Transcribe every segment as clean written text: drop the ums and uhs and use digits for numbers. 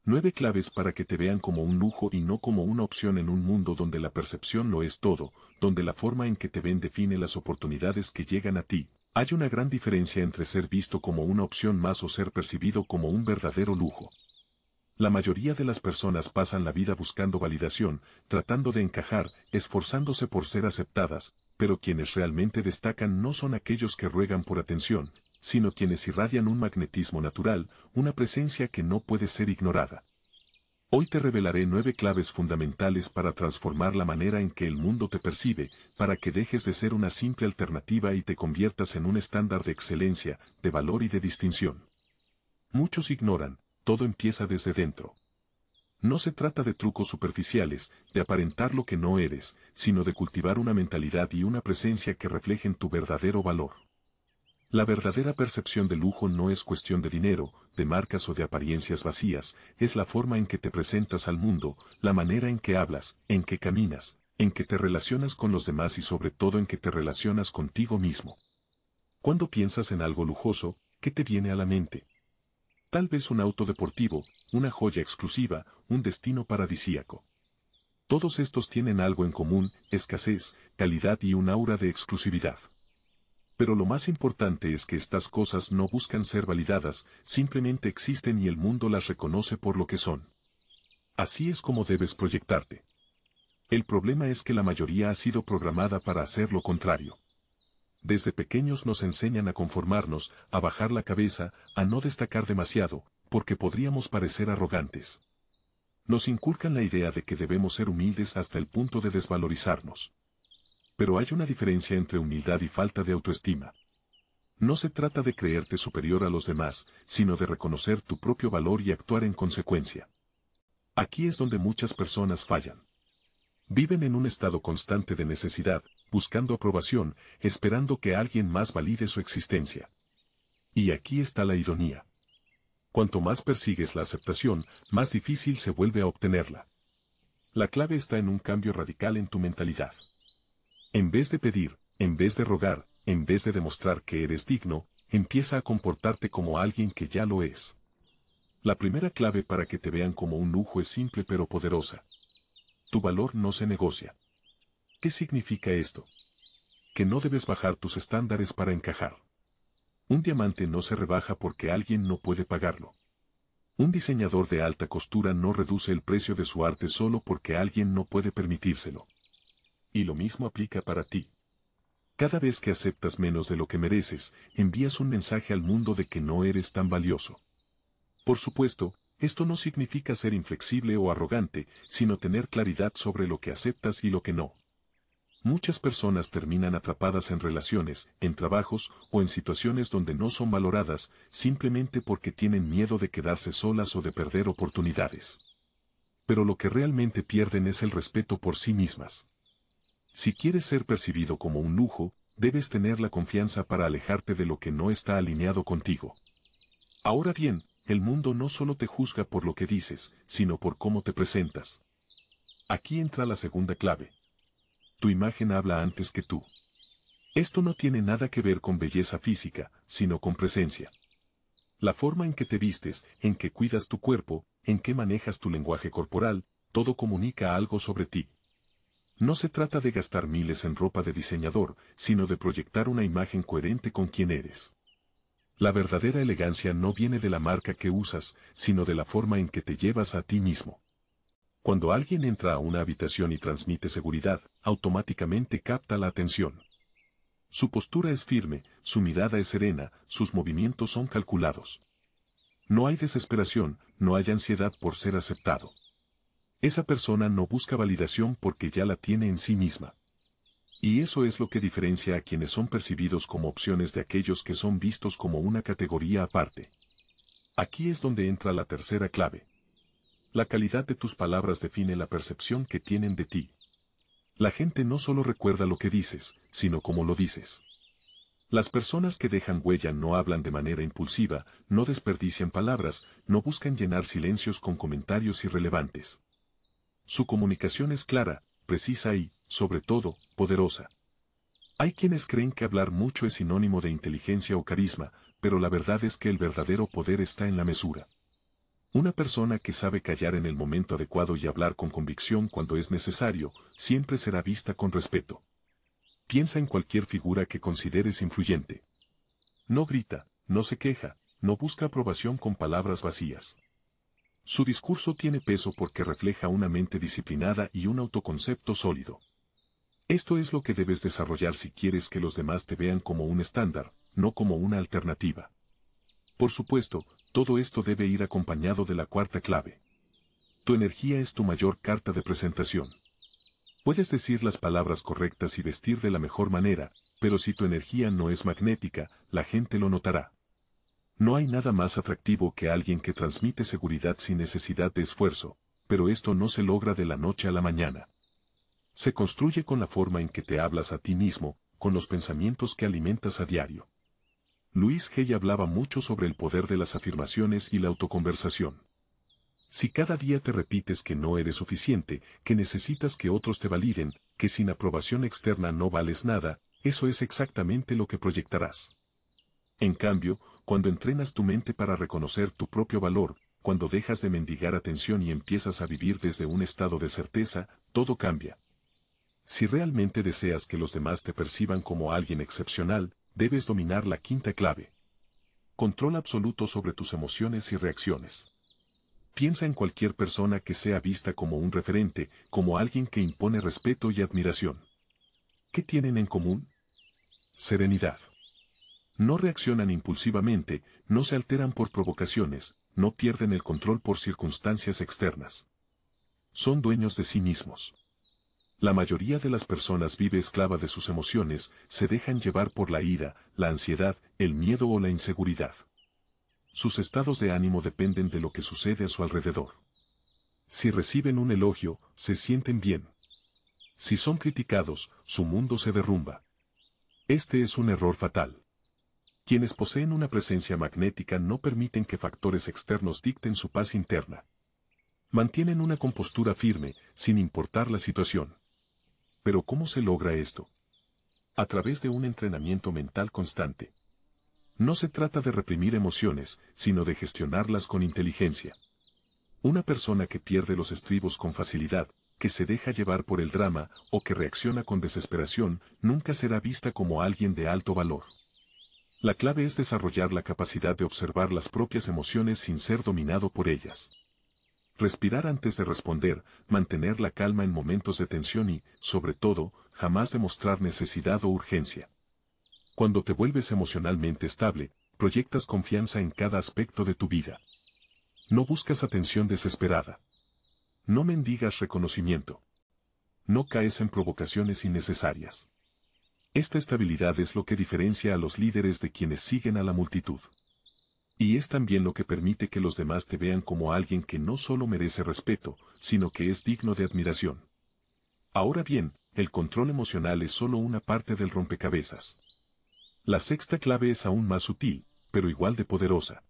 9 claves para que te vean como un lujo y no como una opción en un mundo donde la percepción lo es todo, donde la forma en que te ven define las oportunidades que llegan a ti. Hay una gran diferencia entre ser visto como una opción más o ser percibido como un verdadero lujo. La mayoría de las personas pasan la vida buscando validación, tratando de encajar, esforzándose por ser aceptadas, pero quienes realmente destacan no son aquellos que ruegan por atención, sino quienes irradian un magnetismo natural, una presencia que no puede ser ignorada. Hoy te revelaré 9 claves fundamentales para transformar la manera en que el mundo te percibe, para que dejes de ser una simple alternativa y te conviertas en un estándar de excelencia, de valor y de distinción. Muchos ignoran, todo empieza desde dentro. No se trata de trucos superficiales, de aparentar lo que no eres, sino de cultivar una mentalidad y una presencia que reflejen tu verdadero valor. La verdadera percepción de lujo no es cuestión de dinero, de marcas o de apariencias vacías, es la forma en que te presentas al mundo, la manera en que hablas, en que caminas, en que te relacionas con los demás y sobre todo en que te relacionas contigo mismo. Cuando piensas en algo lujoso, ¿qué te viene a la mente? Tal vez un auto deportivo, una joya exclusiva, un destino paradisíaco. Todos estos tienen algo en común, escasez, calidad y un aura de exclusividad. Pero lo más importante es que estas cosas no buscan ser validadas, simplemente existen y el mundo las reconoce por lo que son. Así es como debes proyectarte. El problema es que la mayoría ha sido programada para hacer lo contrario. Desde pequeños nos enseñan a conformarnos, a bajar la cabeza, a no destacar demasiado, porque podríamos parecer arrogantes. Nos inculcan la idea de que debemos ser humildes hasta el punto de desvalorizarnos. Pero hay una diferencia entre humildad y falta de autoestima. No se trata de creerte superior a los demás, sino de reconocer tu propio valor y actuar en consecuencia. Aquí es donde muchas personas fallan. Viven en un estado constante de necesidad, buscando aprobación, esperando que alguien más valide su existencia. Y aquí está la ironía. Cuanto más persigues la aceptación, más difícil se vuelve a obtenerla. La clave está en un cambio radical en tu mentalidad. En vez de pedir, en vez de rogar, en vez de demostrar que eres digno, empieza a comportarte como alguien que ya lo es. La primera clave para que te vean como un lujo es simple pero poderosa. Tu valor no se negocia. ¿Qué significa esto? Que no debes bajar tus estándares para encajar. Un diamante no se rebaja porque alguien no puede pagarlo. Un diseñador de alta costura no reduce el precio de su arte solo porque alguien no puede permitírselo. Y lo mismo aplica para ti. Cada vez que aceptas menos de lo que mereces, envías un mensaje al mundo de que no eres tan valioso. Por supuesto, esto no significa ser inflexible o arrogante, sino tener claridad sobre lo que aceptas y lo que no. Muchas personas terminan atrapadas en relaciones, en trabajos o en situaciones donde no son valoradas, simplemente porque tienen miedo de quedarse solas o de perder oportunidades. Pero lo que realmente pierden es el respeto por sí mismas. Si quieres ser percibido como un lujo, debes tener la confianza para alejarte de lo que no está alineado contigo. Ahora bien, el mundo no solo te juzga por lo que dices, sino por cómo te presentas. Aquí entra la segunda clave. Tu imagen habla antes que tú. Esto no tiene nada que ver con belleza física, sino con presencia. La forma en que te vistes, en que cuidas tu cuerpo, en que manejas tu lenguaje corporal, todo comunica algo sobre ti. No se trata de gastar miles en ropa de diseñador, sino de proyectar una imagen coherente con quien eres. La verdadera elegancia no viene de la marca que usas, sino de la forma en que te llevas a ti mismo. Cuando alguien entra a una habitación y transmite seguridad, automáticamente capta la atención. Su postura es firme, su mirada es serena, sus movimientos son calculados. No hay desesperación, no hay ansiedad por ser aceptado. Esa persona no busca validación porque ya la tiene en sí misma. Y eso es lo que diferencia a quienes son percibidos como opciones de aquellos que son vistos como una categoría aparte. Aquí es donde entra la tercera clave. La calidad de tus palabras define la percepción que tienen de ti. La gente no solo recuerda lo que dices, sino cómo lo dices. Las personas que dejan huella no hablan de manera impulsiva, no desperdician palabras, no buscan llenar silencios con comentarios irrelevantes. Su comunicación es clara, precisa y, sobre todo, poderosa. Hay quienes creen que hablar mucho es sinónimo de inteligencia o carisma, pero la verdad es que el verdadero poder está en la mesura. Una persona que sabe callar en el momento adecuado y hablar con convicción cuando es necesario, siempre será vista con respeto. Piensa en cualquier figura que consideres influyente. No grita, no se queja, no busca aprobación con palabras vacías. Su discurso tiene peso porque refleja una mente disciplinada y un autoconcepto sólido. Esto es lo que debes desarrollar si quieres que los demás te vean como un estándar, no como una alternativa. Por supuesto, todo esto debe ir acompañado de la cuarta clave. Tu energía es tu mayor carta de presentación. Puedes decir las palabras correctas y vestir de la mejor manera, pero si tu energía no es magnética, la gente lo notará. No hay nada más atractivo que alguien que transmite seguridad sin necesidad de esfuerzo, pero esto no se logra de la noche a la mañana. Se construye con la forma en que te hablas a ti mismo, con los pensamientos que alimentas a diario. Luis Hay hablaba mucho sobre el poder de las afirmaciones y la autoconversación. Si cada día te repites que no eres suficiente, que necesitas que otros te validen, que sin aprobación externa no vales nada, eso es exactamente lo que proyectarás. En cambio, cuando entrenas tu mente para reconocer tu propio valor, cuando dejas de mendigar atención y empiezas a vivir desde un estado de certeza, todo cambia. Si realmente deseas que los demás te perciban como alguien excepcional, debes dominar la quinta clave. Control absoluto sobre tus emociones y reacciones. Piensa en cualquier persona que sea vista como un referente, como alguien que impone respeto y admiración. ¿Qué tienen en común? Serenidad. No reaccionan impulsivamente, no se alteran por provocaciones, no pierden el control por circunstancias externas. Son dueños de sí mismos. La mayoría de las personas vive esclava de sus emociones, se dejan llevar por la ira, la ansiedad, el miedo o la inseguridad. Sus estados de ánimo dependen de lo que sucede a su alrededor. Si reciben un elogio, se sienten bien. Si son criticados, su mundo se derrumba. Este es un error fatal. Quienes poseen una presencia magnética no permiten que factores externos dicten su paz interna. Mantienen una compostura firme, sin importar la situación. Pero ¿cómo se logra esto? A través de un entrenamiento mental constante. No se trata de reprimir emociones, sino de gestionarlas con inteligencia. Una persona que pierde los estribos con facilidad, que se deja llevar por el drama, o que reacciona con desesperación, nunca será vista como alguien de alto valor. La clave es desarrollar la capacidad de observar las propias emociones sin ser dominado por ellas. Respirar antes de responder, mantener la calma en momentos de tensión y, sobre todo, jamás demostrar necesidad o urgencia. Cuando te vuelves emocionalmente estable, proyectas confianza en cada aspecto de tu vida. No buscas atención desesperada. No mendigas reconocimiento. No caes en provocaciones innecesarias. Esta estabilidad es lo que diferencia a los líderes de quienes siguen a la multitud. Y es también lo que permite que los demás te vean como alguien que no solo merece respeto, sino que es digno de admiración. Ahora bien, el control emocional es solo una parte del rompecabezas. La sexta clave es aún más sutil, pero igual de poderosa.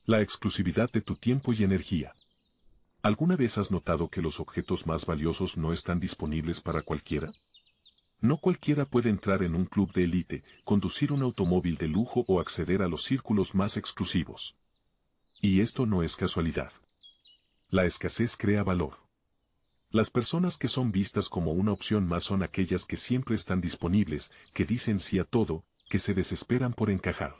La exclusividad de tu tiempo y energía. ¿Alguna vez has notado que los objetos más valiosos no están disponibles para cualquiera? No cualquiera puede entrar en un club de élite, conducir un automóvil de lujo o acceder a los círculos más exclusivos. Y esto no es casualidad. La escasez crea valor. Las personas que son vistas como una opción más son aquellas que siempre están disponibles, que dicen sí a todo, que se desesperan por encajar.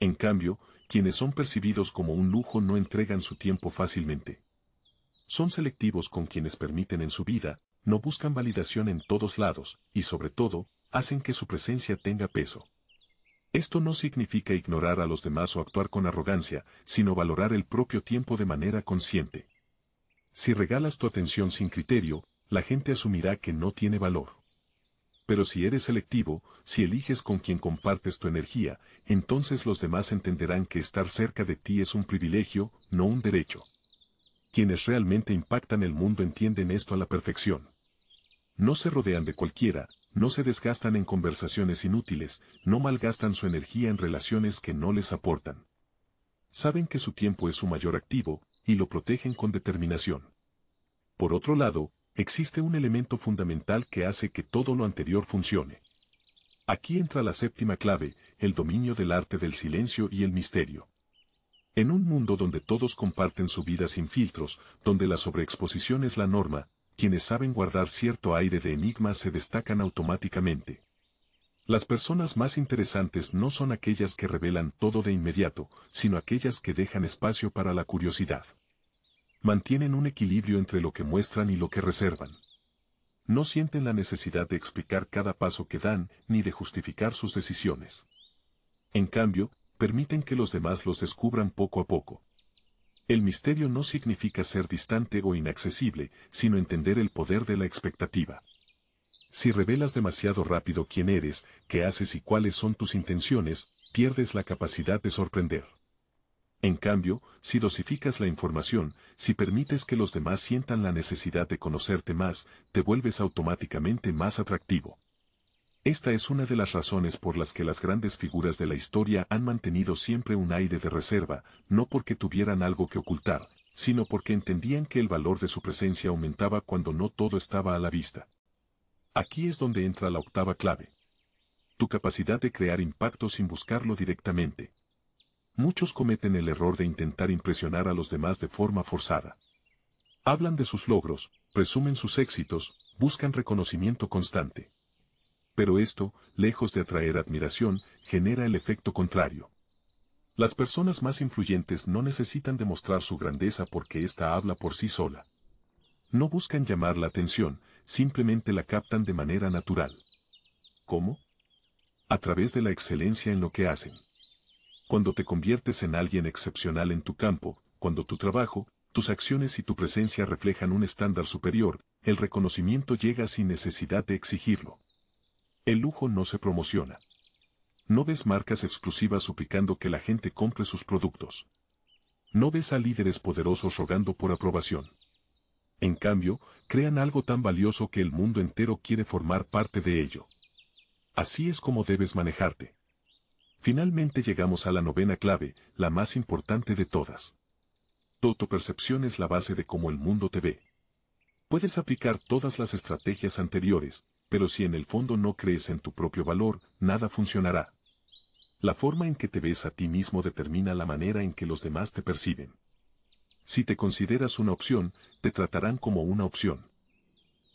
En cambio, quienes son percibidos como un lujo no entregan su tiempo fácilmente. Son selectivos con quienes permiten en su vida, no buscan validación en todos lados, y sobre todo, hacen que su presencia tenga peso. Esto no significa ignorar a los demás o actuar con arrogancia, sino valorar el propio tiempo de manera consciente. Si regalas tu atención sin criterio, la gente asumirá que no tiene valor. Pero si eres selectivo, si eliges con quien compartes tu energía, entonces los demás entenderán que estar cerca de ti es un privilegio, no un derecho. Quienes realmente impactan el mundo entienden esto a la perfección. No se rodean de cualquiera, no se desgastan en conversaciones inútiles, no malgastan su energía en relaciones que no les aportan. Saben que su tiempo es su mayor activo, y lo protegen con determinación. Por otro lado, existe un elemento fundamental que hace que todo lo anterior funcione. Aquí entra la séptima clave, el dominio del arte del silencio y el misterio. En un mundo donde todos comparten su vida sin filtros, donde la sobreexposición es la norma, quienes saben guardar cierto aire de enigma se destacan automáticamente. Las personas más interesantes no son aquellas que revelan todo de inmediato, sino aquellas que dejan espacio para la curiosidad. Mantienen un equilibrio entre lo que muestran y lo que reservan. No sienten la necesidad de explicar cada paso que dan, ni de justificar sus decisiones. En cambio, permiten que los demás los descubran poco a poco. El misterio no significa ser distante o inaccesible, sino entender el poder de la expectativa. Si revelas demasiado rápido quién eres, qué haces y cuáles son tus intenciones, pierdes la capacidad de sorprender. En cambio, si dosificas la información, si permites que los demás sientan la necesidad de conocerte más, te vuelves automáticamente más atractivo. Esta es una de las razones por las que las grandes figuras de la historia han mantenido siempre un aire de reserva, no porque tuvieran algo que ocultar, sino porque entendían que el valor de su presencia aumentaba cuando no todo estaba a la vista. Aquí es donde entra la octava clave. Tu capacidad de crear impacto sin buscarlo directamente. Muchos cometen el error de intentar impresionar a los demás de forma forzada. Hablan de sus logros, presumen sus éxitos, buscan reconocimiento constante. Pero esto, lejos de atraer admiración, genera el efecto contrario. Las personas más influyentes no necesitan demostrar su grandeza porque ésta habla por sí sola. No buscan llamar la atención, simplemente la captan de manera natural. ¿Cómo? A través de la excelencia en lo que hacen. Cuando te conviertes en alguien excepcional en tu campo, cuando tu trabajo, tus acciones y tu presencia reflejan un estándar superior, el reconocimiento llega sin necesidad de exigirlo. El lujo no se promociona. No ves marcas exclusivas suplicando que la gente compre sus productos. No ves a líderes poderosos rogando por aprobación. En cambio, crean algo tan valioso que el mundo entero quiere formar parte de ello. Así es como debes manejarte. Finalmente llegamos a la novena clave, la más importante de todas. Tu autopercepción es la base de cómo el mundo te ve. Puedes aplicar todas las estrategias anteriores, pero si en el fondo no crees en tu propio valor, nada funcionará. La forma en que te ves a ti mismo determina la manera en que los demás te perciben. Si te consideras una opción, te tratarán como una opción.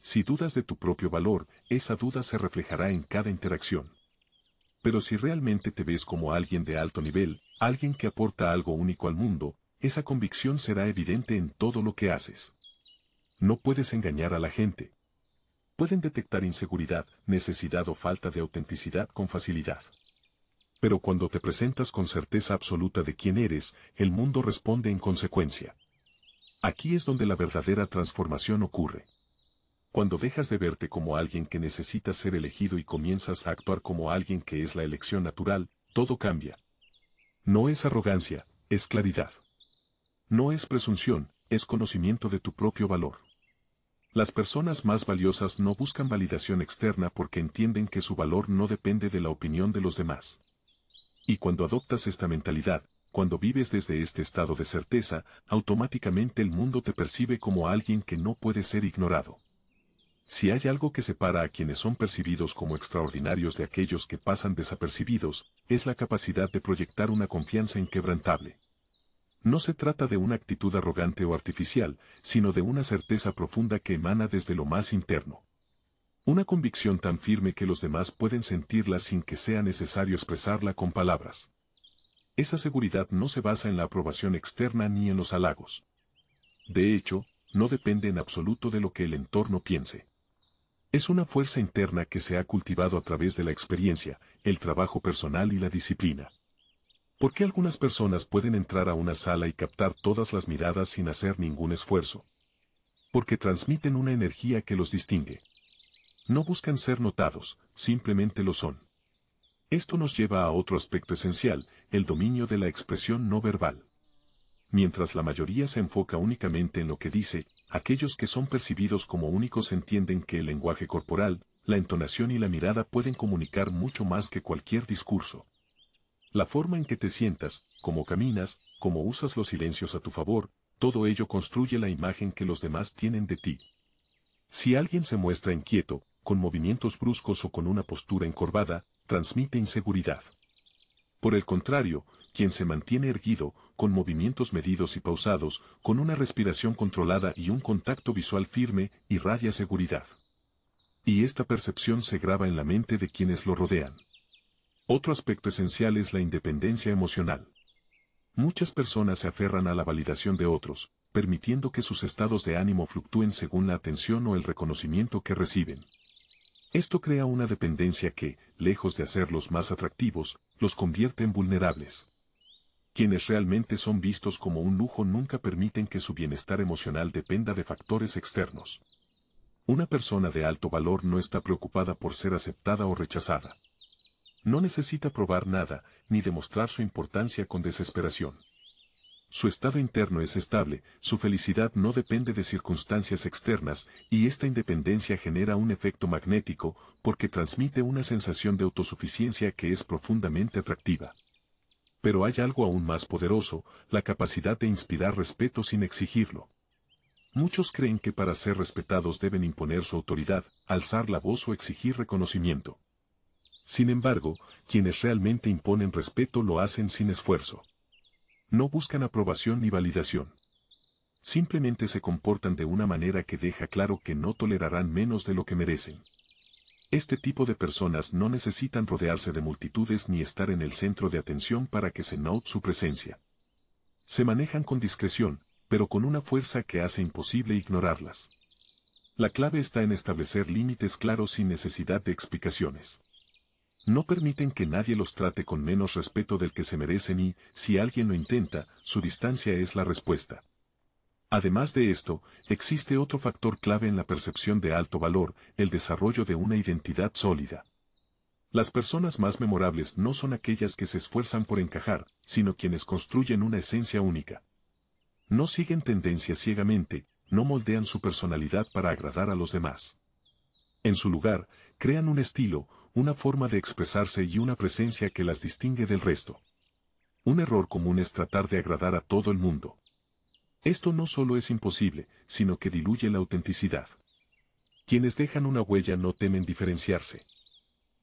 Si dudas de tu propio valor, esa duda se reflejará en cada interacción. Pero si realmente te ves como alguien de alto nivel, alguien que aporta algo único al mundo, esa convicción será evidente en todo lo que haces. No puedes engañar a la gente. Pueden detectar inseguridad, necesidad o falta de autenticidad con facilidad. Pero cuando te presentas con certeza absoluta de quién eres, el mundo responde en consecuencia. Aquí es donde la verdadera transformación ocurre. Cuando dejas de verte como alguien que necesita ser elegido y comienzas a actuar como alguien que es la elección natural, todo cambia. No es arrogancia, es claridad. No es presunción, es conocimiento de tu propio valor. Las personas más valiosas no buscan validación externa porque entienden que su valor no depende de la opinión de los demás. Y cuando adoptas esta mentalidad, cuando vives desde este estado de certeza, automáticamente el mundo te percibe como alguien que no puede ser ignorado. Si hay algo que separa a quienes son percibidos como extraordinarios de aquellos que pasan desapercibidos, es la capacidad de proyectar una confianza inquebrantable. No se trata de una actitud arrogante o artificial, sino de una certeza profunda que emana desde lo más interno. Una convicción tan firme que los demás pueden sentirla sin que sea necesario expresarla con palabras. Esa seguridad no se basa en la aprobación externa ni en los halagos. De hecho, no depende en absoluto de lo que el entorno piense. Es una fuerza interna que se ha cultivado a través de la experiencia, el trabajo personal y la disciplina. ¿Por qué algunas personas pueden entrar a una sala y captar todas las miradas sin hacer ningún esfuerzo? Porque transmiten una energía que los distingue. No buscan ser notados, simplemente lo son. Esto nos lleva a otro aspecto esencial, el dominio de la expresión no verbal. Mientras la mayoría se enfoca únicamente en lo que dice, aquellos que son percibidos como únicos entienden que el lenguaje corporal, la entonación y la mirada pueden comunicar mucho más que cualquier discurso. La forma en que te sientas, cómo caminas, cómo usas los silencios a tu favor, todo ello construye la imagen que los demás tienen de ti. Si alguien se muestra inquieto, con movimientos bruscos o con una postura encorvada, transmite inseguridad. Por el contrario, quien se mantiene erguido, con movimientos medidos y pausados, con una respiración controlada y un contacto visual firme, irradia seguridad. Y esta percepción se graba en la mente de quienes lo rodean. Otro aspecto esencial es la independencia emocional. Muchas personas se aferran a la validación de otros, permitiendo que sus estados de ánimo fluctúen según la atención o el reconocimiento que reciben. Esto crea una dependencia que, lejos de hacerlos más atractivos, los convierte en vulnerables. Quienes realmente son vistos como un lujo nunca permiten que su bienestar emocional dependa de factores externos. Una persona de alto valor no está preocupada por ser aceptada o rechazada. No necesita probar nada, ni demostrar su importancia con desesperación. Su estado interno es estable, su felicidad no depende de circunstancias externas, y esta independencia genera un efecto magnético, porque transmite una sensación de autosuficiencia que es profundamente atractiva. Pero hay algo aún más poderoso, la capacidad de inspirar respeto sin exigirlo. Muchos creen que para ser respetados deben imponer su autoridad, alzar la voz o exigir reconocimiento. Sin embargo, quienes realmente imponen respeto lo hacen sin esfuerzo. No buscan aprobación ni validación. Simplemente se comportan de una manera que deja claro que no tolerarán menos de lo que merecen. Este tipo de personas no necesitan rodearse de multitudes ni estar en el centro de atención para que se note su presencia. Se manejan con discreción, pero con una fuerza que hace imposible ignorarlas. La clave está en establecer límites claros sin necesidad de explicaciones. No permiten que nadie los trate con menos respeto del que se merecen y, si alguien lo intenta, su distancia es la respuesta. Además de esto, existe otro factor clave en la percepción de alto valor, el desarrollo de una identidad sólida. Las personas más memorables no son aquellas que se esfuerzan por encajar, sino quienes construyen una esencia única. No siguen tendencias ciegamente, no moldean su personalidad para agradar a los demás. En su lugar, crean un estilo, una forma de expresarse y una presencia que las distingue del resto. Un error común es tratar de agradar a todo el mundo. Esto no solo es imposible, sino que diluye la autenticidad. Quienes dejan una huella no temen diferenciarse.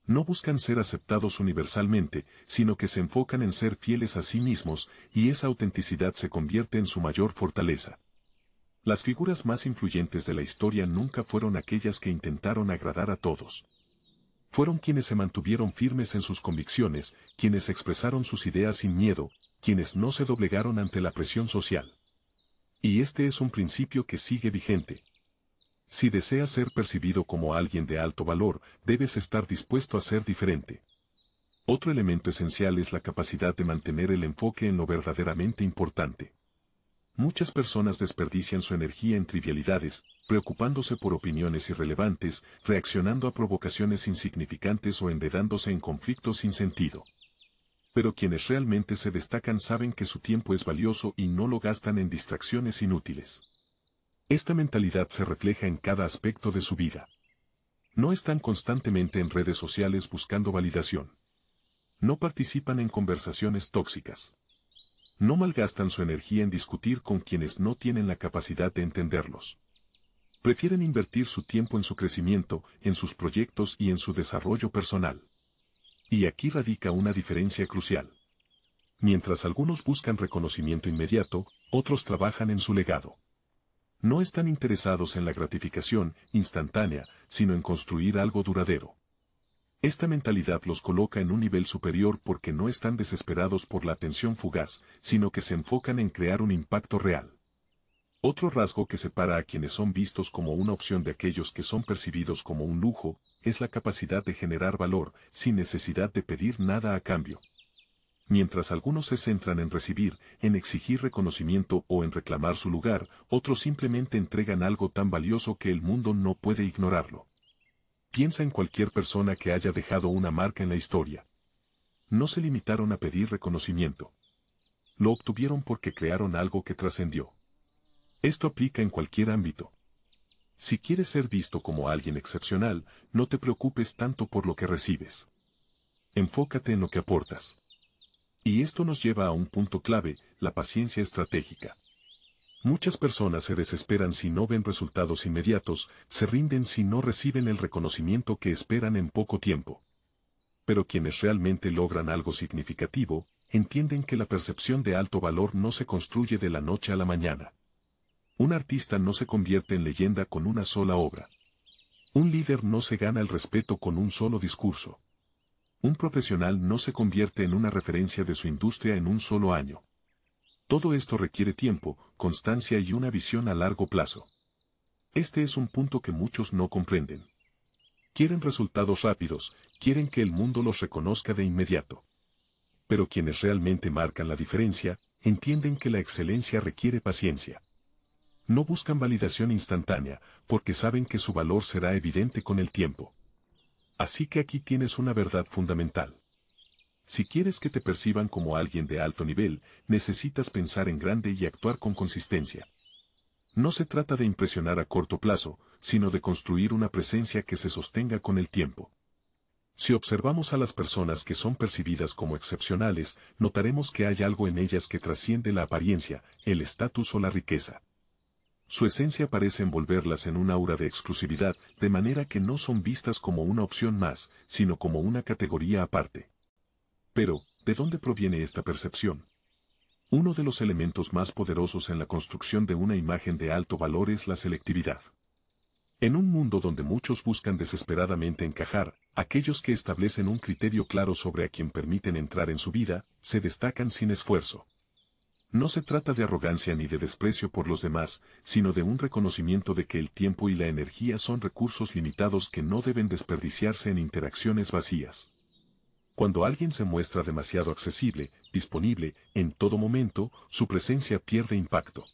No buscan ser aceptados universalmente, sino que se enfocan en ser fieles a sí mismos, y esa autenticidad se convierte en su mayor fortaleza. Las figuras más influyentes de la historia nunca fueron aquellas que intentaron agradar a todos. Fueron quienes se mantuvieron firmes en sus convicciones, quienes expresaron sus ideas sin miedo, quienes no se doblegaron ante la presión social. Y este es un principio que sigue vigente. Si deseas ser percibido como alguien de alto valor, debes estar dispuesto a ser diferente. Otro elemento esencial es la capacidad de mantener el enfoque en lo verdaderamente importante. Muchas personas desperdician su energía en trivialidades, preocupándose por opiniones irrelevantes, reaccionando a provocaciones insignificantes o enredándose en conflictos sin sentido. Pero quienes realmente se destacan saben que su tiempo es valioso y no lo gastan en distracciones inútiles. Esta mentalidad se refleja en cada aspecto de su vida. No están constantemente en redes sociales buscando validación. No participan en conversaciones tóxicas. No malgastan su energía en discutir con quienes no tienen la capacidad de entenderlos. Prefieren invertir su tiempo en su crecimiento, en sus proyectos y en su desarrollo personal. Y aquí radica una diferencia crucial. Mientras algunos buscan reconocimiento inmediato, otros trabajan en su legado. No están interesados en la gratificación instantánea, sino en construir algo duradero. Esta mentalidad los coloca en un nivel superior porque no están desesperados por la atención fugaz, sino que se enfocan en crear un impacto real. Otro rasgo que separa a quienes son vistos como una opción de aquellos que son percibidos como un lujo, es la capacidad de generar valor, sin necesidad de pedir nada a cambio. Mientras algunos se centran en recibir, en exigir reconocimiento o en reclamar su lugar, otros simplemente entregan algo tan valioso que el mundo no puede ignorarlo. Piensa en cualquier persona que haya dejado una marca en la historia. No se limitaron a pedir reconocimiento. Lo obtuvieron porque crearon algo que trascendió. Esto aplica en cualquier ámbito. Si quieres ser visto como alguien excepcional, no te preocupes tanto por lo que recibes. Enfócate en lo que aportas. Y esto nos lleva a un punto clave, la paciencia estratégica. Muchas personas se desesperan si no ven resultados inmediatos, se rinden si no reciben el reconocimiento que esperan en poco tiempo. Pero quienes realmente logran algo significativo, entienden que la percepción de alto valor no se construye de la noche a la mañana. Un artista no se convierte en leyenda con una sola obra. Un líder no se gana el respeto con un solo discurso. Un profesional no se convierte en una referencia de su industria en un solo año. Todo esto requiere tiempo, constancia y una visión a largo plazo. Este es un punto que muchos no comprenden. Quieren resultados rápidos, quieren que el mundo los reconozca de inmediato. Pero quienes realmente marcan la diferencia, entienden que la excelencia requiere paciencia. No buscan validación instantánea, porque saben que su valor será evidente con el tiempo. Así que aquí tienes una verdad fundamental. Si quieres que te perciban como alguien de alto nivel, necesitas pensar en grande y actuar con consistencia. No se trata de impresionar a corto plazo, sino de construir una presencia que se sostenga con el tiempo. Si observamos a las personas que son percibidas como excepcionales, notaremos que hay algo en ellas que trasciende la apariencia, el estatus o la riqueza. Su esencia parece envolverlas en un aura de exclusividad, de manera que no son vistas como una opción más, sino como una categoría aparte. Pero, ¿de dónde proviene esta percepción? Uno de los elementos más poderosos en la construcción de una imagen de alto valor es la selectividad. En un mundo donde muchos buscan desesperadamente encajar, aquellos que establecen un criterio claro sobre a quien permiten entrar en su vida, se destacan sin esfuerzo. No se trata de arrogancia ni de desprecio por los demás, sino de un reconocimiento de que el tiempo y la energía son recursos limitados que no deben desperdiciarse en interacciones vacías. Cuando alguien se muestra demasiado accesible, disponible, en todo momento, su presencia pierde impacto.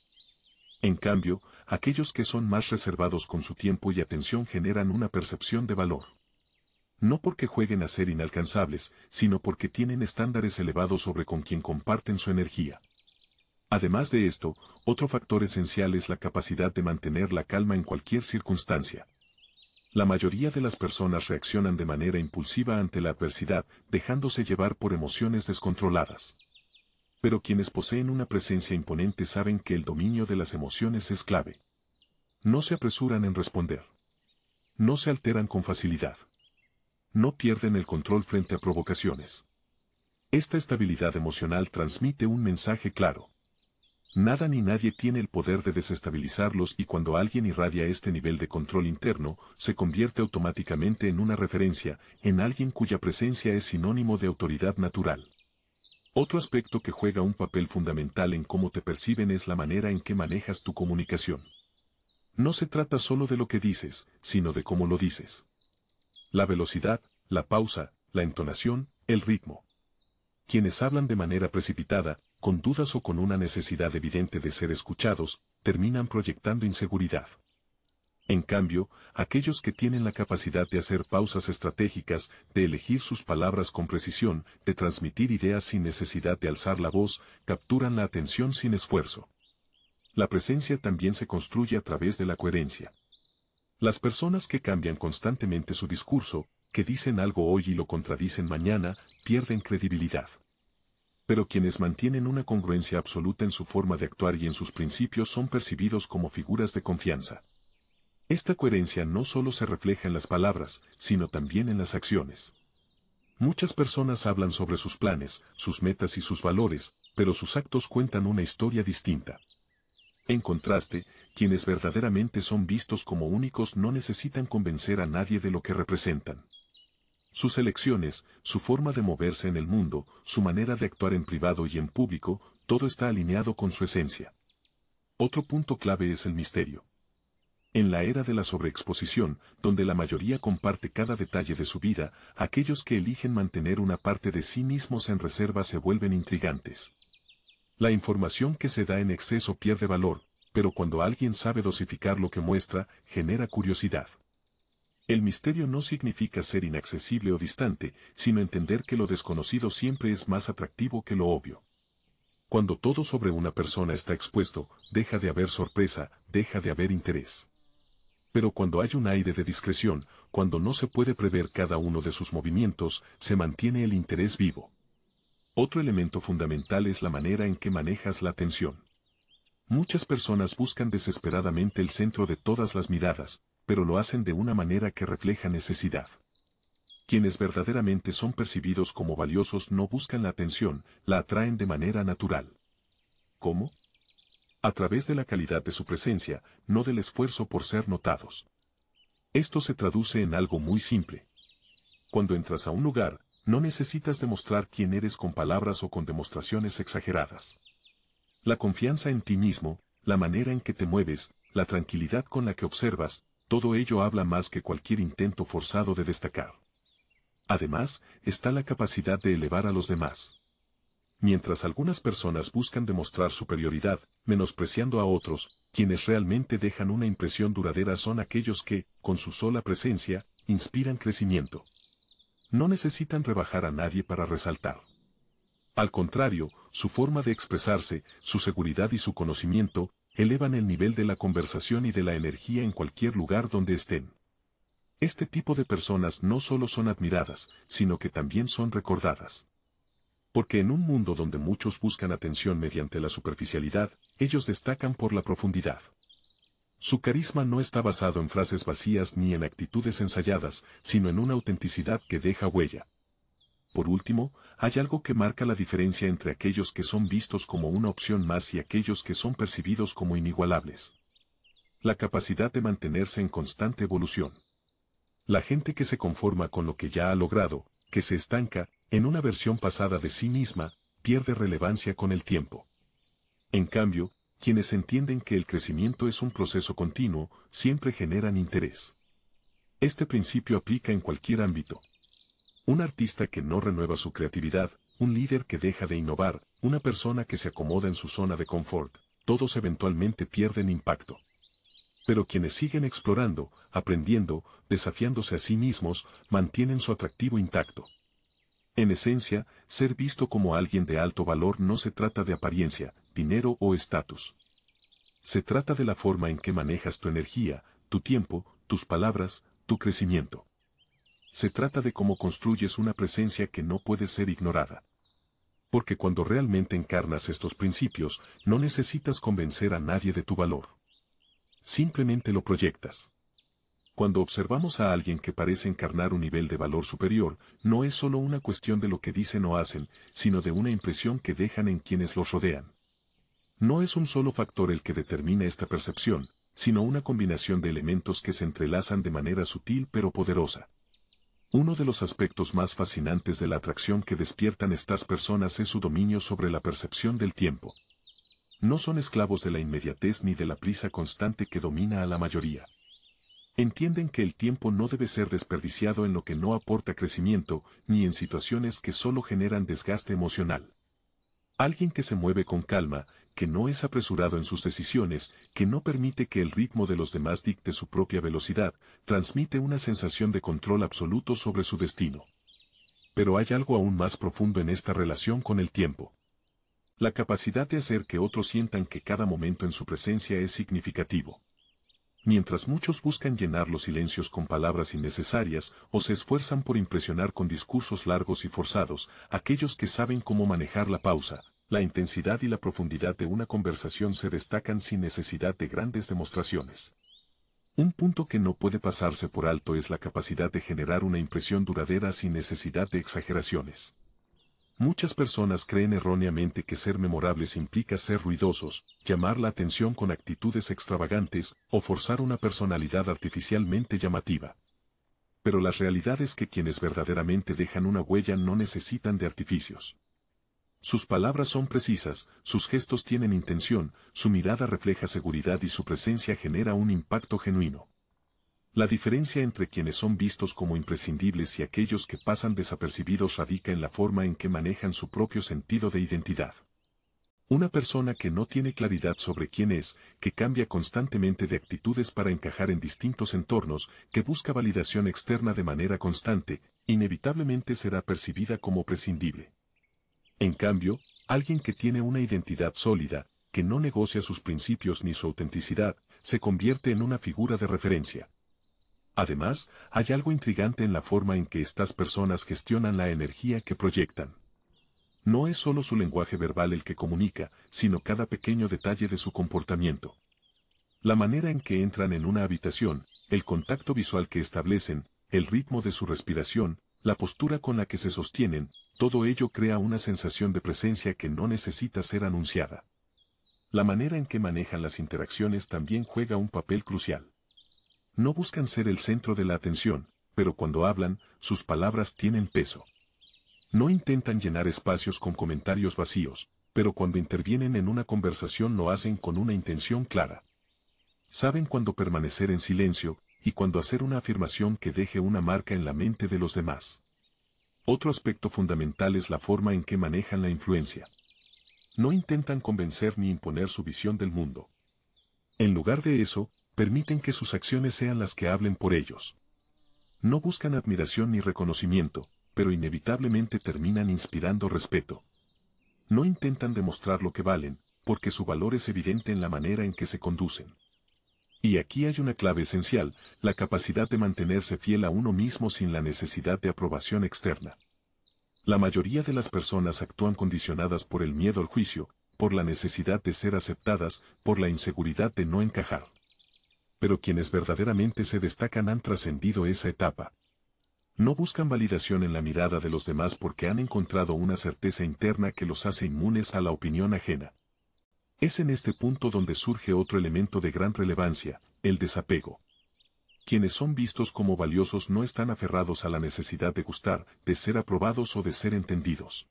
En cambio, aquellos que son más reservados con su tiempo y atención generan una percepción de valor. No porque jueguen a ser inalcanzables, sino porque tienen estándares elevados sobre con quien comparten su energía. Además de esto, otro factor esencial es la capacidad de mantener la calma en cualquier circunstancia. La mayoría de las personas reaccionan de manera impulsiva ante la adversidad, dejándose llevar por emociones descontroladas. Pero quienes poseen una presencia imponente saben que el dominio de las emociones es clave. No se apresuran en responder. No se alteran con facilidad. No pierden el control frente a provocaciones. Esta estabilidad emocional transmite un mensaje claro. Nada ni nadie tiene el poder de desestabilizarlos y cuando alguien irradia este nivel de control interno, se convierte automáticamente en una referencia, en alguien cuya presencia es sinónimo de autoridad natural. Otro aspecto que juega un papel fundamental en cómo te perciben es la manera en que manejas tu comunicación. No se trata solo de lo que dices, sino de cómo lo dices. La velocidad, la pausa, la entonación, el ritmo. Quienes hablan de manera precipitada, con dudas o con una necesidad evidente de ser escuchados, terminan proyectando inseguridad. En cambio, aquellos que tienen la capacidad de hacer pausas estratégicas, de elegir sus palabras con precisión, de transmitir ideas sin necesidad de alzar la voz, capturan la atención sin esfuerzo. La presencia también se construye a través de la coherencia. Las personas que cambian constantemente su discurso, que dicen algo hoy y lo contradicen mañana, pierden credibilidad. Pero quienes mantienen una congruencia absoluta en su forma de actuar y en sus principios son percibidos como figuras de confianza. Esta coherencia no solo se refleja en las palabras, sino también en las acciones. Muchas personas hablan sobre sus planes, sus metas y sus valores, pero sus actos cuentan una historia distinta. En contraste, quienes verdaderamente son vistos como únicos no necesitan convencer a nadie de lo que representan. Sus elecciones, su forma de moverse en el mundo, su manera de actuar en privado y en público, todo está alineado con su esencia. Otro punto clave es el misterio. En la era de la sobreexposición, donde la mayoría comparte cada detalle de su vida, aquellos que eligen mantener una parte de sí mismos en reserva se vuelven intrigantes. La información que se da en exceso pierde valor, pero cuando alguien sabe dosificar lo que muestra, genera curiosidad. El misterio no significa ser inaccesible o distante, sino entender que lo desconocido siempre es más atractivo que lo obvio. Cuando todo sobre una persona está expuesto, deja de haber sorpresa, deja de haber interés. Pero cuando hay un aire de discreción, cuando no se puede prever cada uno de sus movimientos, se mantiene el interés vivo. Otro elemento fundamental es la manera en que manejas la atención. Muchas personas buscan desesperadamente el centro de todas las miradas, pero lo hacen de una manera que refleja necesidad. Quienes verdaderamente son percibidos como valiosos no buscan la atención, la atraen de manera natural. ¿Cómo? A través de la calidad de su presencia, no del esfuerzo por ser notados. Esto se traduce en algo muy simple. Cuando entras a un lugar, no necesitas demostrar quién eres con palabras o con demostraciones exageradas. La confianza en ti mismo, la manera en que te mueves, la tranquilidad con la que observas, todo ello habla más que cualquier intento forzado de destacar. Además, está la capacidad de elevar a los demás. Mientras algunas personas buscan demostrar superioridad, menospreciando a otros, quienes realmente dejan una impresión duradera son aquellos que, con su sola presencia, inspiran crecimiento. No necesitan rebajar a nadie para resaltar. Al contrario, su forma de expresarse, su seguridad y su conocimiento, elevan el nivel de la conversación y de la energía en cualquier lugar donde estén. Este tipo de personas no solo son admiradas, sino que también son recordadas. Porque en un mundo donde muchos buscan atención mediante la superficialidad, ellos destacan por la profundidad. Su carisma no está basado en frases vacías ni en actitudes ensayadas, sino en una autenticidad que deja huella. Por último, hay algo que marca la diferencia entre aquellos que son vistos como una opción más y aquellos que son percibidos como inigualables. La capacidad de mantenerse en constante evolución. La gente que se conforma con lo que ya ha logrado, que se estanca, en una versión pasada de sí misma, pierde relevancia con el tiempo. En cambio, quienes entienden que el crecimiento es un proceso continuo, siempre generan interés. Este principio aplica en cualquier ámbito. Un artista que no renueva su creatividad, un líder que deja de innovar, una persona que se acomoda en su zona de confort, todos eventualmente pierden impacto. Pero quienes siguen explorando, aprendiendo, desafiándose a sí mismos, mantienen su atractivo intacto. En esencia, ser visto como alguien de alto valor no se trata de apariencia, dinero o estatus. Se trata de la forma en que manejas tu energía, tu tiempo, tus palabras, tu crecimiento. Se trata de cómo construyes una presencia que no puede ser ignorada. Porque cuando realmente encarnas estos principios, no necesitas convencer a nadie de tu valor. Simplemente lo proyectas. Cuando observamos a alguien que parece encarnar un nivel de valor superior, no es solo una cuestión de lo que dicen o hacen, sino de una impresión que dejan en quienes los rodean. No es un solo factor el que determina esta percepción, sino una combinación de elementos que se entrelazan de manera sutil pero poderosa. Uno de los aspectos más fascinantes de la atracción que despiertan estas personas es su dominio sobre la percepción del tiempo. No son esclavos de la inmediatez ni de la prisa constante que domina a la mayoría. Entienden que el tiempo no debe ser desperdiciado en lo que no aporta crecimiento, ni en situaciones que solo generan desgaste emocional. Alguien que se mueve con calma, que no es apresurado en sus decisiones, que no permite que el ritmo de los demás dicte su propia velocidad, transmite una sensación de control absoluto sobre su destino. Pero hay algo aún más profundo en esta relación con el tiempo. La capacidad de hacer que otros sientan que cada momento en su presencia es significativo. Mientras muchos buscan llenar los silencios con palabras innecesarias o se esfuerzan por impresionar con discursos largos y forzados, aquellos que saben cómo manejar la pausa, la intensidad y la profundidad de una conversación se destacan sin necesidad de grandes demostraciones. Un punto que no puede pasarse por alto es la capacidad de generar una impresión duradera sin necesidad de exageraciones. Muchas personas creen erróneamente que ser memorables implica ser ruidosos, llamar la atención con actitudes extravagantes, o forzar una personalidad artificialmente llamativa. Pero la realidad es que quienes verdaderamente dejan una huella no necesitan de artificios. Sus palabras son precisas, sus gestos tienen intención, su mirada refleja seguridad y su presencia genera un impacto genuino. La diferencia entre quienes son vistos como imprescindibles y aquellos que pasan desapercibidos radica en la forma en que manejan su propio sentido de identidad. Una persona que no tiene claridad sobre quién es, que cambia constantemente de actitudes para encajar en distintos entornos, que busca validación externa de manera constante, inevitablemente será percibida como prescindible. En cambio, alguien que tiene una identidad sólida, que no negocia sus principios ni su autenticidad, se convierte en una figura de referencia. Además, hay algo intrigante en la forma en que estas personas gestionan la energía que proyectan. No es solo su lenguaje verbal el que comunica, sino cada pequeño detalle de su comportamiento. La manera en que entran en una habitación, el contacto visual que establecen, el ritmo de su respiración, la postura con la que se sostienen, todo ello crea una sensación de presencia que no necesita ser anunciada. La manera en que manejan las interacciones también juega un papel crucial. No buscan ser el centro de la atención, pero cuando hablan, sus palabras tienen peso. No intentan llenar espacios con comentarios vacíos, pero cuando intervienen en una conversación lo hacen con una intención clara. Saben cuándo permanecer en silencio, y cuándo hacer una afirmación que deje una marca en la mente de los demás. Otro aspecto fundamental es la forma en que manejan la influencia. No intentan convencer ni imponer su visión del mundo. En lugar de eso, permiten que sus acciones sean las que hablen por ellos. No buscan admiración ni reconocimiento, pero inevitablemente terminan inspirando respeto. No intentan demostrar lo que valen, porque su valor es evidente en la manera en que se conducen. Y aquí hay una clave esencial, la capacidad de mantenerse fiel a uno mismo sin la necesidad de aprobación externa. La mayoría de las personas actúan condicionadas por el miedo al juicio, por la necesidad de ser aceptadas, por la inseguridad de no encajar. Pero quienes verdaderamente se destacan han trascendido esa etapa. No buscan validación en la mirada de los demás porque han encontrado una certeza interna que los hace inmunes a la opinión ajena. Es en este punto donde surge otro elemento de gran relevancia, el desapego. Quienes son vistos como valiosos no están aferrados a la necesidad de gustar, de ser aprobados o de ser entendidos.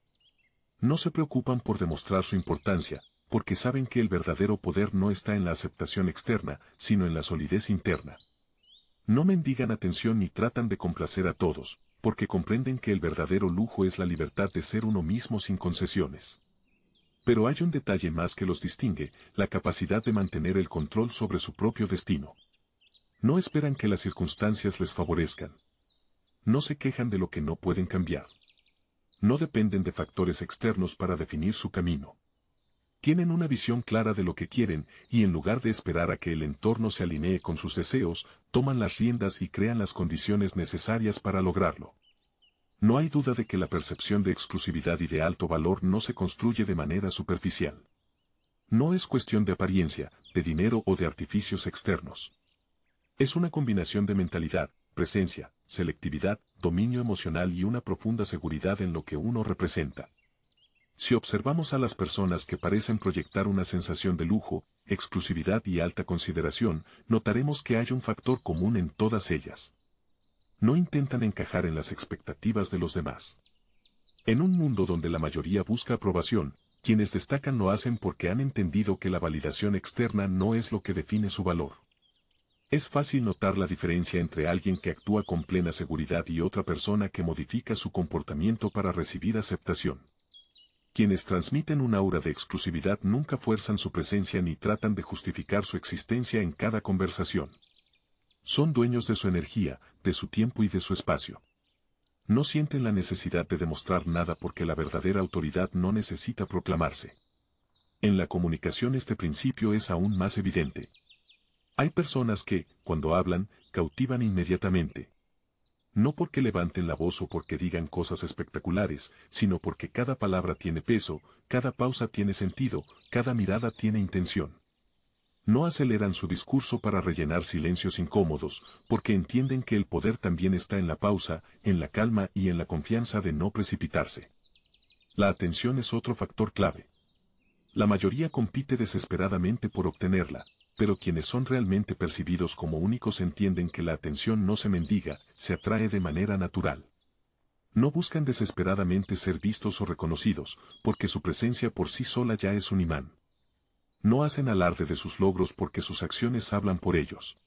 No se preocupan por demostrar su importancia, porque saben que el verdadero poder no está en la aceptación externa, sino en la solidez interna. No mendigan atención ni tratan de complacer a todos, porque comprenden que el verdadero lujo es la libertad de ser uno mismo sin concesiones. Pero hay un detalle más que los distingue, la capacidad de mantener el control sobre su propio destino. No esperan que las circunstancias les favorezcan. No se quejan de lo que no pueden cambiar. No dependen de factores externos para definir su camino. Tienen una visión clara de lo que quieren, y en lugar de esperar a que el entorno se alinee con sus deseos, toman las riendas y crean las condiciones necesarias para lograrlo. No hay duda de que la percepción de exclusividad y de alto valor no se construye de manera superficial. No es cuestión de apariencia, de dinero o de artificios externos. Es una combinación de mentalidad, presencia, selectividad, dominio emocional y una profunda seguridad en lo que uno representa. Si observamos a las personas que parecen proyectar una sensación de lujo, exclusividad y alta consideración, notaremos que hay un factor común en todas ellas. No intentan encajar en las expectativas de los demás. En un mundo donde la mayoría busca aprobación, quienes destacan lo hacen porque han entendido que la validación externa no es lo que define su valor. Es fácil notar la diferencia entre alguien que actúa con plena seguridad y otra persona que modifica su comportamiento para recibir aceptación. Quienes transmiten un aura de exclusividad nunca fuerzan su presencia ni tratan de justificar su existencia en cada conversación. Son dueños de su energía, de su tiempo y de su espacio. No sienten la necesidad de demostrar nada porque la verdadera autoridad no necesita proclamarse. En la comunicación este principio es aún más evidente. Hay personas que, cuando hablan, cautivan inmediatamente. No porque levanten la voz o porque digan cosas espectaculares, sino porque cada palabra tiene peso, cada pausa tiene sentido, cada mirada tiene intención. No aceleran su discurso para rellenar silencios incómodos, porque entienden que el poder también está en la pausa, en la calma y en la confianza de no precipitarse. La atención es otro factor clave. La mayoría compite desesperadamente por obtenerla, pero quienes son realmente percibidos como únicos entienden que la atención no se mendiga, se atrae de manera natural. No buscan desesperadamente ser vistos o reconocidos, porque su presencia por sí sola ya es un imán. No hacen alarde de sus logros porque sus acciones hablan por ellos.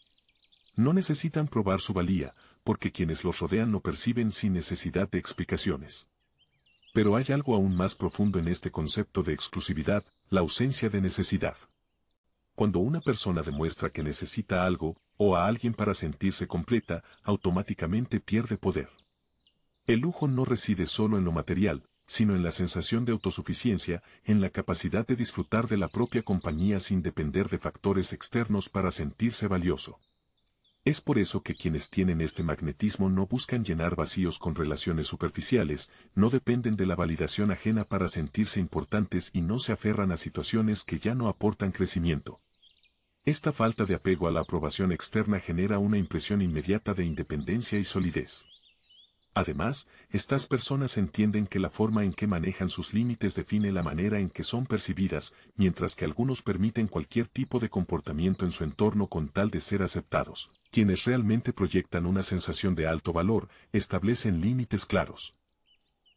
No necesitan probar su valía, porque quienes los rodean lo perciben sin necesidad de explicaciones. Pero hay algo aún más profundo en este concepto de exclusividad, la ausencia de necesidad. Cuando una persona demuestra que necesita algo, o a alguien para sentirse completa, automáticamente pierde poder. El lujo no reside solo en lo material, sino en la sensación de autosuficiencia, en la capacidad de disfrutar de la propia compañía sin depender de factores externos para sentirse valioso. Es por eso que quienes tienen este magnetismo no buscan llenar vacíos con relaciones superficiales, no dependen de la validación ajena para sentirse importantes y no se aferran a situaciones que ya no aportan crecimiento. Esta falta de apego a la aprobación externa genera una impresión inmediata de independencia y solidez. Además, estas personas entienden que la forma en que manejan sus límites define la manera en que son percibidas, mientras que algunos permiten cualquier tipo de comportamiento en su entorno con tal de ser aceptados. Quienes realmente proyectan una sensación de alto valor, establecen límites claros.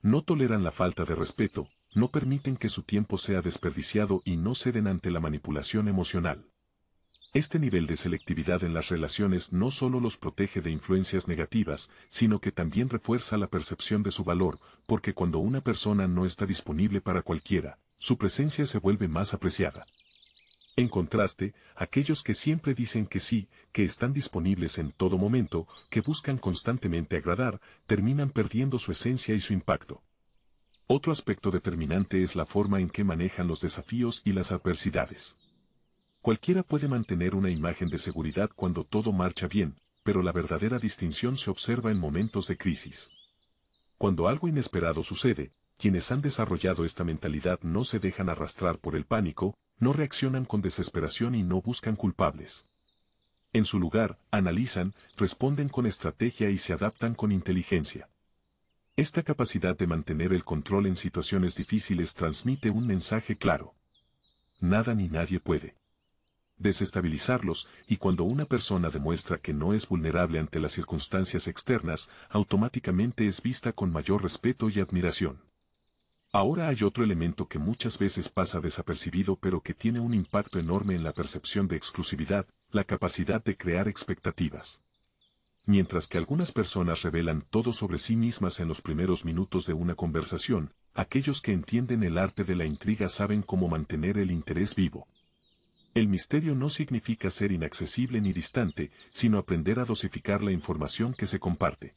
No toleran la falta de respeto, no permiten que su tiempo sea desperdiciado y no ceden ante la manipulación emocional. Este nivel de selectividad en las relaciones no solo los protege de influencias negativas, sino que también refuerza la percepción de su valor, porque cuando una persona no está disponible para cualquiera, su presencia se vuelve más apreciada. En contraste, aquellos que siempre dicen que sí, que están disponibles en todo momento, que buscan constantemente agradar, terminan perdiendo su esencia y su impacto. Otro aspecto determinante es la forma en que manejan los desafíos y las adversidades. Cualquiera puede mantener una imagen de seguridad cuando todo marcha bien, pero la verdadera distinción se observa en momentos de crisis. Cuando algo inesperado sucede, quienes han desarrollado esta mentalidad no se dejan arrastrar por el pánico, no reaccionan con desesperación y no buscan culpables. En su lugar, analizan, responden con estrategia y se adaptan con inteligencia. Esta capacidad de mantener el control en situaciones difíciles transmite un mensaje claro. Nada ni nadie puede desestabilizarlos, y cuando una persona demuestra que no es vulnerable ante las circunstancias externas, automáticamente es vista con mayor respeto y admiración. Ahora hay otro elemento que muchas veces pasa desapercibido pero que tiene un impacto enorme en la percepción de exclusividad, la capacidad de crear expectativas. Mientras que algunas personas revelan todo sobre sí mismas en los primeros minutos de una conversación, aquellos que entienden el arte de la intriga saben cómo mantener el interés vivo. El misterio no significa ser inaccesible ni distante, sino aprender a dosificar la información que se comparte.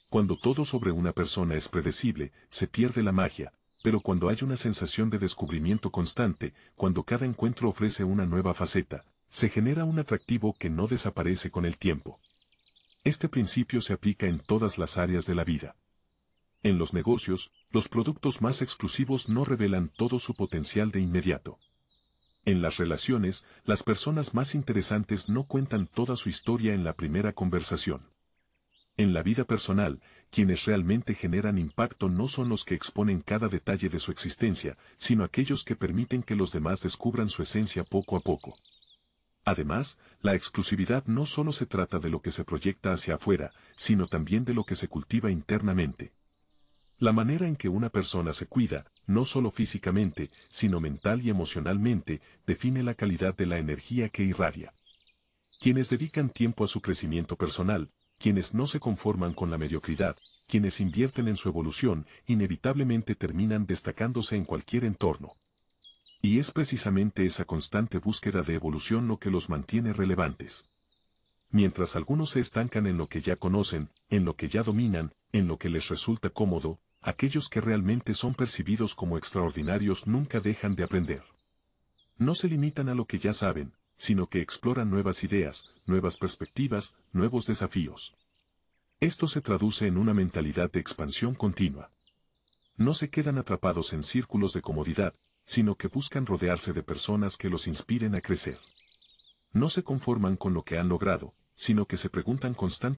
Cuando todo sobre una persona es predecible, se pierde la magia, pero cuando hay una sensación de descubrimiento constante, cuando cada encuentro ofrece una nueva faceta, se genera un atractivo que no desaparece con el tiempo. Este principio se aplica en todas las áreas de la vida. En los negocios, los productos más exclusivos no revelan todo su potencial de inmediato. En las relaciones, las personas más interesantes no cuentan toda su historia en la primera conversación. En la vida personal, quienes realmente generan impacto no son los que exponen cada detalle de su existencia, sino aquellos que permiten que los demás descubran su esencia poco a poco. Además, la exclusividad no solo se trata de lo que se proyecta hacia afuera, sino también de lo que se cultiva internamente. La manera en que una persona se cuida, no solo físicamente, sino mental y emocionalmente, define la calidad de la energía que irradia. Quienes dedican tiempo a su crecimiento personal, quienes no se conforman con la mediocridad, quienes invierten en su evolución, inevitablemente terminan destacándose en cualquier entorno. Y es precisamente esa constante búsqueda de evolución lo que los mantiene relevantes. Mientras algunos se estancan en lo que ya conocen, en lo que ya dominan, en lo que les resulta cómodo, aquellos que realmente son percibidos como extraordinarios nunca dejan de aprender. No se limitan a lo que ya saben, sino que exploran nuevas ideas, nuevas perspectivas, nuevos desafíos. Esto se traduce en una mentalidad de expansión continua. No se quedan atrapados en círculos de comodidad, sino que buscan rodearse de personas que los inspiren a crecer. No se conforman con lo que han logrado, sino que se preguntan constantemente